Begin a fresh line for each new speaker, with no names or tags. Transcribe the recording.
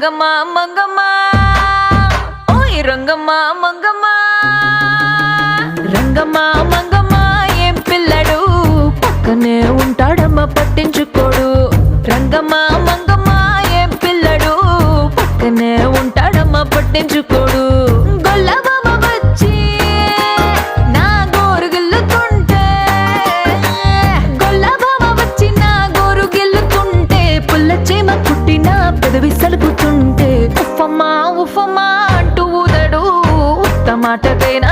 రంగమ్మ మంగమ్మ ఓయ్ రంగమ్మ మంగమ్మ రంగమ్మ మంగమ్మ ఏం పిల్లడు పక్కనే ఉంటాడమ్మ పట్టించుకోడు రంగమ్మ మంగమ్మ ఏం పిల్లడు పక్కనే ఉంటాడమ్మ పట్టించుకోడు గొల్లబామ వచ్చి నా గోరు గిల్లుతుంటే గొల్లబామ వచ్చి నా గోరు గిల్లుతుంటే పుల్ల చీమ కుట్టిన పెదవి సలుపుతుంటే ఉఫమ్మా ఉఫమ్మా అంటూ ఊదడు ఉత్త మాటకైనా